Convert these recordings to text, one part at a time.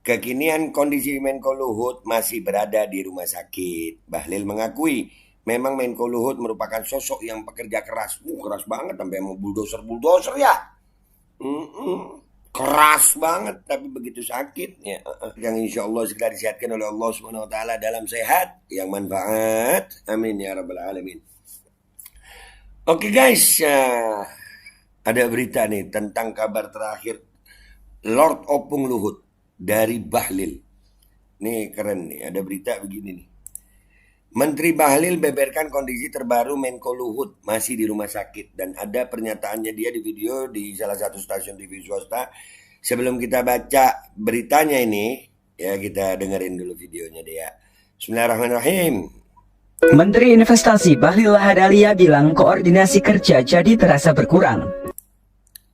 Kekinian kondisi Menko Luhut masih berada di rumah sakit. Bahlil mengakui memang Menko Luhut merupakan sosok yang pekerja keras. Keras banget sampai mau bulldozer ya. Keras banget tapi begitu sakit ya. Yang insya Allah segera disehatkan oleh Allah Subhanahu Wa Taala dalam sehat yang manfaat. Amin ya rabbal alamin. Oke guys, ada berita nih tentang kabar terakhir Lord Opung Luhut dari Bahlil. Nih keren nih, ada berita begini nih. Menteri Bahlil beberkan kondisi terbaru Menko Luhut masih di rumah sakit. Dan ada pernyataannya dia di video di salah satu stasiun TV swasta. Sebelum kita baca beritanya ini, ya kita dengerin dulu videonya dia. Bismillahirrahmanirrahim. Menteri Investasi Bahlil Lahadalia bilang koordinasi kerja jadi terasa berkurang.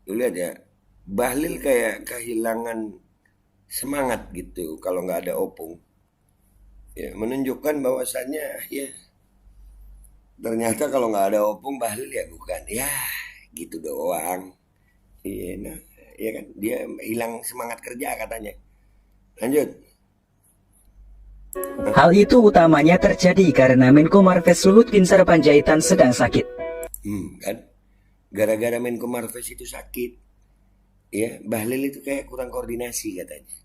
Lu lihat ya, Bahlil kayak kehilangan semangat gitu kalau nggak ada Opung. Ya, menunjukkan bahwasannya ya ternyata kalau nggak ada Opung Bahlil ya bukan ya gitu doang. Iya, nah, ya kan dia hilang semangat kerja katanya. Lanjut. Hal itu utamanya terjadi karena Menko Marves Luhut Binsar Panjaitan sedang sakit. Kan gara-gara Menko Marves itu sakit, ya Bahlil itu kayak kurang koordinasi katanya.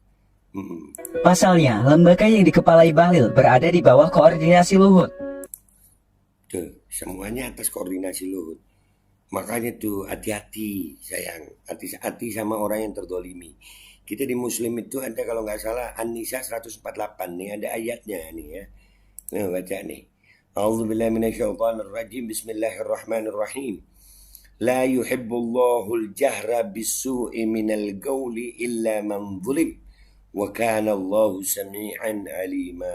Pasalnya, lembaga yang dikepalai Bahlil berada di bawah koordinasi Luhut. Tuh, semuanya atas koordinasi Luhut. Makanya tuh hati-hati sayang, hati-hati sama orang yang terdolimi. Kita di Muslim itu ada kalau nggak salah An-Nisa 148 nih ada ayatnya nih ya. Nah baca nih. A'udzubillahi minasyaitonirrajim. Bismillahirrahmanirrahim. La yuhibbullahul jahra bis-su'i minal qawli illa man zulim. Wa kana Allahu sami'an alima.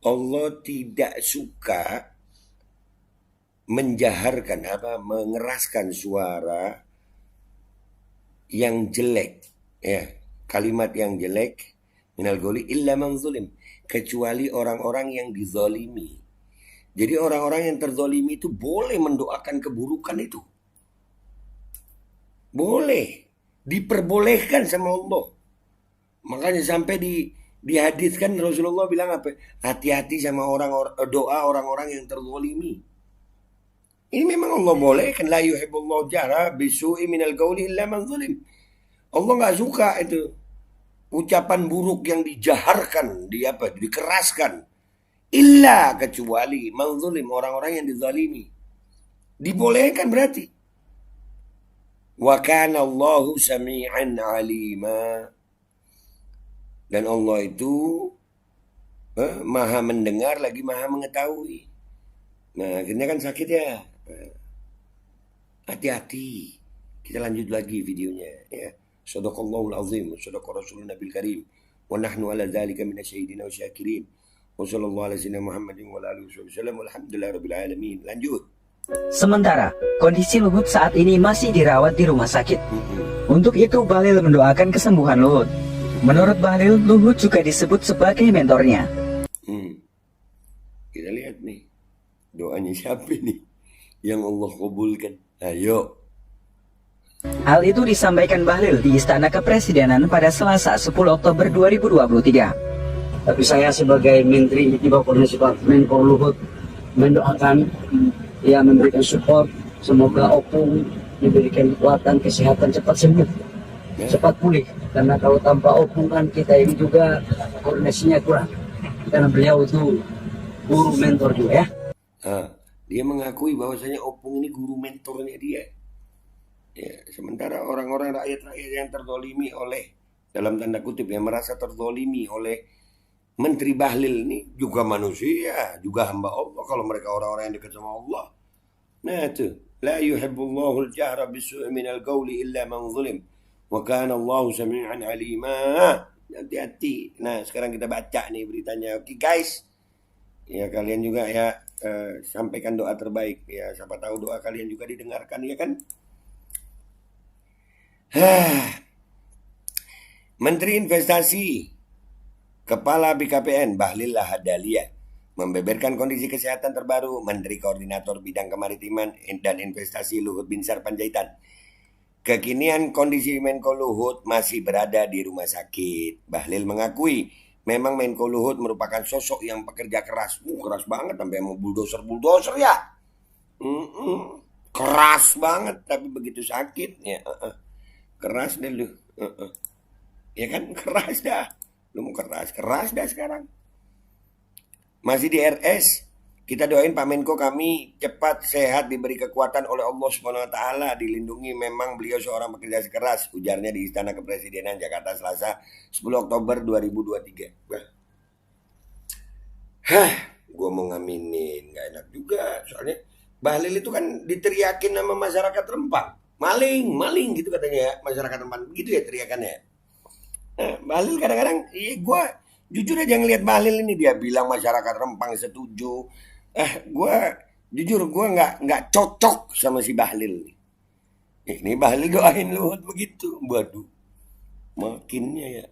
Allah tidak suka menjaharkan mengeraskan suara yang jelek. Ya, kalimat yang jelek minal goli illa man zulim, kecuali orang-orang yang dizalimi. Jadi orang-orang yang terzalimi itu boleh mendoakan keburukan itu. Boleh, diperbolehkan sama Allah. Makanya sampai dihadiskan Rasulullah bilang apa? Hati-hati sama doa orang-orang yang terzalimi. Ini memang Allah boleh kan la yuhibbullahu jahra bisu'i minal qawli illa man zulim. Allah nggak suka itu ucapan buruk yang dijaharkan, dikeraskan. Illa kecuali manzulim orang-orang yang dizalimi. Dibolehkan berarti. Wa kana Allahu sami'an alima. Dan Allah itu maha mendengar lagi maha mengetahui. Nah akhirnya kan sakit ya. Hati-hati. Kita lanjut lagi videonya ya. Sadaqallahul azim wa sadaqa rasulun nabil karim wa nahnu ala dzalika minasyahidin wa syakirin wa sallallahu ala sayyidina Muhammadin wa ala alihi wasallam walhamdulillahirabbil alamin. Lanjut. Sementara kondisi Luhut saat ini masih dirawat di rumah sakit. Untuk itu Bahlil mendoakan kesembuhan Luhut. Menurut Bahlil, Luhut juga disebut sebagai mentornya. Kita lihat nih doanya siapa nih yang Allah kabulkan. Ayo. Hal itu disampaikan Bahlil di Istana Kepresidenan pada Selasa 10 Oktober 2023. Tapi saya sebagai Menteri di bawah koordinasi Pak Menko Luhut mendoakan, ya memberikan support, semoga Opung diberikan kekuatan, kesehatan, cepat sembuh, cepat pulih. Karena kalau tanpa Opung kan kita ini juga koordinasinya kurang. Karena beliau itu guru mentor juga ya. Dia mengakui bahwasanya Opung ini guru mentornya dia. Ya, sementara orang-orang rakyat-rakyat yang terzolimi oleh dalam tanda kutip yang merasa terzolimi oleh Menteri Bahlil ini juga manusia, juga hamba Allah kalau mereka orang-orang yang dekat sama Allah. Nah itu, la yuhibbullahul jahra bisu'i minal qawli illa man zulim wa kana Allahu sami'an alima. Hati-hati. Nah, sekarang kita baca nih beritanya. Oke guys. Ya kalian juga ya sampaikan doa terbaik ya, siapa tahu doa kalian juga didengarkan ya kan. Menteri Investasi Kepala BKPN Bahlil Lahadalia membeberkan kondisi kesehatan terbaru Menteri Koordinator Bidang Kemaritiman dan Investasi Luhut Binsar Panjaitan. Kekinian kondisi Menko Luhut masih berada di rumah sakit. Bahlil mengakui memang Menko Luhut merupakan sosok yang pekerja keras. Keras banget sampai mau bulldozer ya. Keras banget, tapi begitu sakit ya keras deh lu. Ya kan keras dah. Lu mau keras dah sekarang. Masih di RS. Kita doain Pak Menko kami cepat sehat, diberi kekuatan oleh Allah Subhanahu wa taala, dilindungi, memang beliau seorang pekerja keras, ujarnya di Istana Kepresidenan Jakarta Selasa 10 Oktober 2023. Gue mau ngaminin, gak enak juga. Soalnya Bahlil itu kan diteriakin sama masyarakat Rempang. Maling gitu katanya ya, masyarakat Rempang. Begitu ya teriakannya. Bahlil kadang-kadang, gue jujur aja ngeliat Bahlil ini, dia bilang masyarakat Rempang setuju. Gue jujur gue nggak cocok sama si Bahlil. Ini Bahlil doain Luhut begitu, waduh, makinnya ya.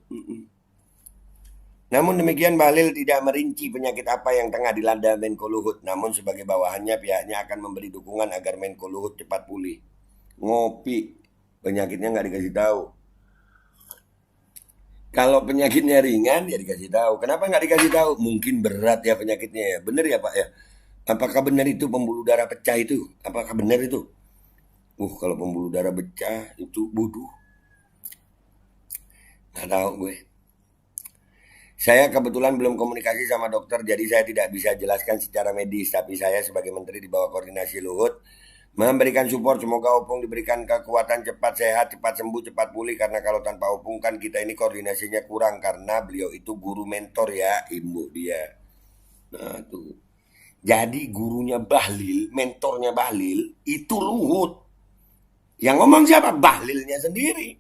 Namun demikian Bahlil tidak merinci penyakit apa yang tengah dilanda Menko Luhut. Namun sebagai bawahannya pihaknya akan memberi dukungan agar Menko Luhut cepat pulih. Ngopi, penyakitnya nggak dikasih tahu. Kalau penyakitnya ringan ya dikasih tahu. Kenapa nggak dikasih tahu? Mungkin berat ya penyakitnya ya. Bener ya Pak ya? Apakah benar itu pembuluh darah pecah itu? Apakah benar itu? Kalau pembuluh darah pecah itu bodoh. Nggak tahu gue. Saya kebetulan belum komunikasi sama dokter, jadi saya tidak bisa jelaskan secara medis. Tapi saya sebagai menteri di bawah koordinasi Luhut memberikan support, semoga Opung diberikan kekuatan, cepat sehat, cepat sembuh, cepat pulih. Karena kalau tanpa Opung kan kita ini koordinasinya kurang, karena beliau itu guru mentor ya, ibu dia. Nah tuh. Jadi gurunya Bahlil, mentornya Bahlil itu Luhut. Yang ngomong siapa? Bahlilnya sendiri.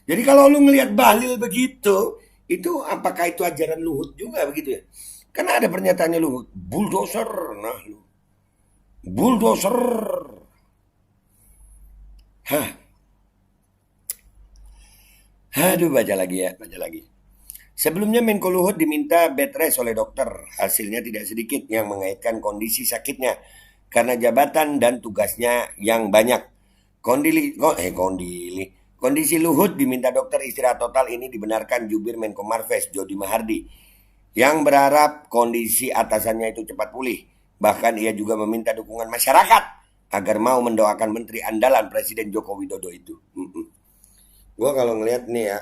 Jadi kalau lu ngelihat Bahlil begitu, itu apakah itu ajaran Luhut juga begitu ya? Karena ada pernyataannya Luhut, bulldozer. Nah lu, bulldozer. Aduh, baca lagi ya, baca lagi. Sebelumnya Menko Luhut diminta bed rest oleh dokter. Hasilnya tidak sedikit yang mengaitkan kondisi sakitnya karena jabatan dan tugasnya yang banyak. Kondisi Luhut diminta dokter istirahat total ini dibenarkan jubir Menko Marves Jody Mahardi yang berharap kondisi atasannya itu cepat pulih. Bahkan ia juga meminta dukungan masyarakat agar mau mendoakan menteri andalan Presiden Joko Widodo itu. Gue kalau ngelihat nih ya,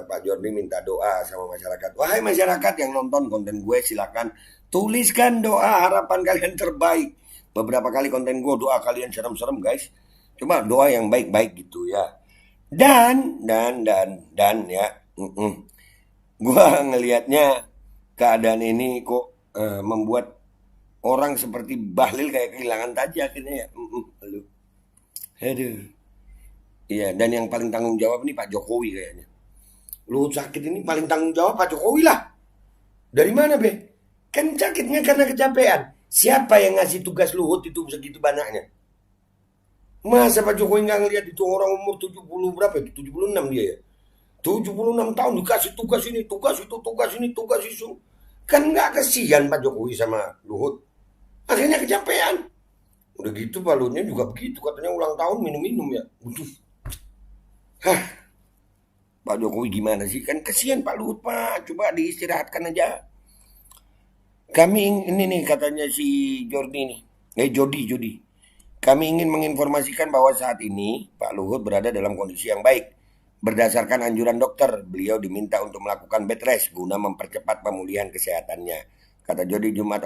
Pak Jordi minta doa sama masyarakat. Wahai masyarakat yang nonton konten gue, silakan tuliskan doa harapan kalian terbaik. Beberapa kali konten gue doa kalian serem-serem guys. Cuma doa yang baik-baik gitu ya. Dan ya. Gue ngelihatnya keadaan ini kok membuat orang seperti Bahlil kayak kehilangan taji akhirnya ya. Aduh. Iya, dan yang paling tanggung jawab nih Pak Jokowi kayaknya. Luhut sakit ini paling tanggung jawab Pak Jokowi lah. Dari mana Be? Kan sakitnya karena kecapean. Siapa yang ngasih tugas Luhut itu segitu banyaknya? Masa Pak Jokowi nggak ngelihat itu orang umur 70 berapa? 76 dia ya. 76 tahun dikasih tugas ini, tugas itu, tugas ini, tugas itu. Kan nggak kesian Pak Jokowi sama Luhut. Akhirnya kecapean. Udah gitu Pak Luhutnya juga begitu. Katanya ulang tahun minum-minum ya. Pak Jokowi gimana sih? Kan kesian Pak Luhut Pak. Coba diistirahatkan aja. Kami ini nih katanya si Jordi nih. Jody. Kami ingin menginformasikan bahwa saat ini Pak Luhut berada dalam kondisi yang baik. Berdasarkan anjuran dokter, beliau diminta untuk melakukan bed rest guna mempercepat pemulihan kesehatannya. Kata Jody Jumat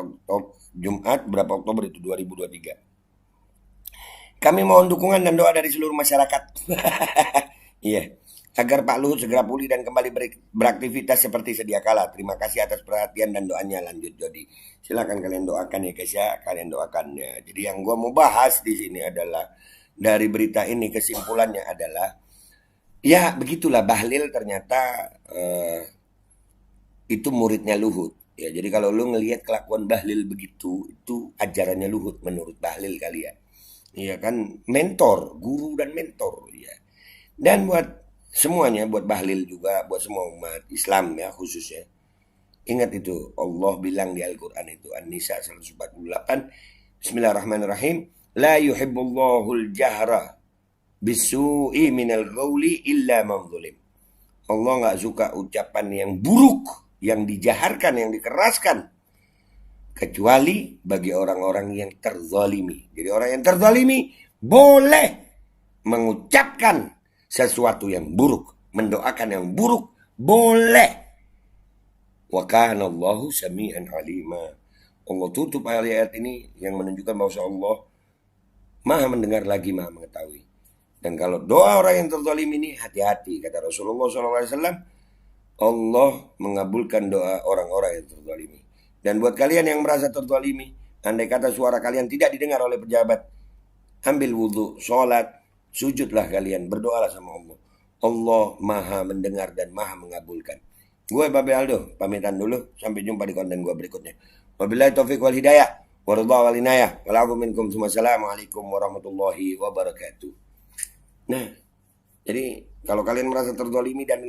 berapa Oktober itu 2023. Kami mohon dukungan dan doa dari seluruh masyarakat. Iya, agar Pak Luhut segera pulih dan kembali beraktivitas seperti sedia kala. Terima kasih atas perhatian dan doanya, lanjut Jody. Silakan kalian doakan ya guys ya, kalian doakan ya. Jadi yang gue mau bahas di sini adalah dari berita ini kesimpulannya adalah ya begitulah Bahlil ternyata itu muridnya Luhut. Ya, jadi kalau lu ngelihat kelakuan Bahlil begitu, itu ajarannya Luhut menurut Bahlil kali ya. Iya kan, mentor, guru dan mentor ya. Dan buat semuanya, buat Bahlil juga, buat semua umat Islam ya khususnya. Ingat itu, Allah bilang di Al-Quran itu, An-Nisa 148, Bismillahirrahmanirrahim, La yuhibbullahul jahra bisu'i minal qawli illa man zulim. Allah nggak suka ucapan yang buruk, yang dijaharkan, yang dikeraskan, kecuali bagi orang-orang yang terzalimi. Jadi orang yang terzalimi boleh mengucapkan sesuatu yang buruk, mendoakan yang buruk, boleh. Wa kana Allahu sami'an alima. Allah tutup ayat ini yang menunjukkan bahwa Allah Maha mendengar lagi Maha mengetahui. Dan kalau doa orang yang terzalim ini, hati-hati, kata Rasulullah SAW, Allah mengabulkan doa orang-orang yang terzalimi. Dan buat kalian yang merasa terzalimi, andai kata suara kalian tidak didengar oleh pejabat, ambil wudhu, sholat, sujudlah kalian, berdoalah sama Allah. Allah Maha mendengar dan Maha mengabulkan. Gue Babe Aldo, pamitan dulu. Sampai jumpa di konten gue berikutnya. Wabillahi taufiq wal hidayah, waridha wal inayah, wal minkum. Wassalamualaikum warahmatullahi wabarakatuh. Nah, jadi kalau kalian merasa terzalimi dan